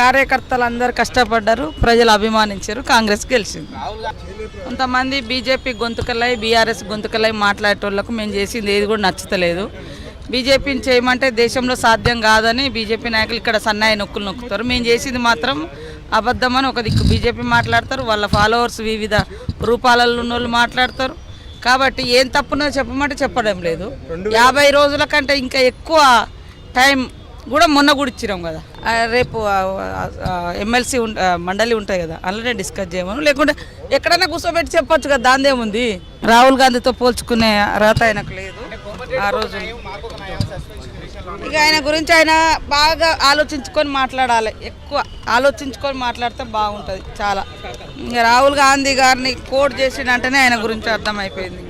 కార్యకర్తలు అందరు కష్టపడ్డారు, ప్రజలు అభిమానించారు, కాంగ్రెస్ గెలిచింది. కొంతమంది బీజేపీ గొంతుకలై బీఆర్ఎస్ గొంతుకలై మాట్లాడేటోళ్లకు మేము చేసింది ఏది కూడా నచ్చుతలేదు. బీజేపీని చేయమంటే దేశంలో సాధ్యం కాదని బీజేపీ నాయకులు ఇక్కడ సన్నాయి నొక్కులు నొక్కుతారు. మేము చేసింది మాత్రం అబద్ధమని ఒక దిక్కు బీజేపీ మాట్లాడతారు, వాళ్ళ ఫాలోవర్స్ వివిధ రూపాలలో ఉన్న వాళ్ళు మాట్లాడతారు. కాబట్టి ఏం తప్పునో చెప్పమంటే చెప్పడం లేదు. 50 రోజుల కంటే ఇంకా ఎక్కువ టైం కూడా మొన్న కూడా ఇచ్చినాం కదా. రేపు ఎమ్మెల్సీ మండలి ఉంటాయి కదా, అందులోనే డిస్కస్ చేయమను, లేకుంటే ఎక్కడైనా కూర్చోబెట్టి చెప్పొచ్చు కదా, దాందేముంది. రాహుల్ గాంధీతో పోల్చుకునే అర్హత ఆయనకు లేదు ఆ రోజు. ఇక ఆయన గురించి ఆయన బాగా ఆలోచించుకొని మాట్లాడాలి, ఎక్కువ ఆలోచించుకొని మాట్లాడితే బాగుంటుంది చాలా. ఇంకా రాహుల్ గాంధీ గారిని కోట్ చేసిండంటేనే ఆయన గురించి అర్థమైపోయింది.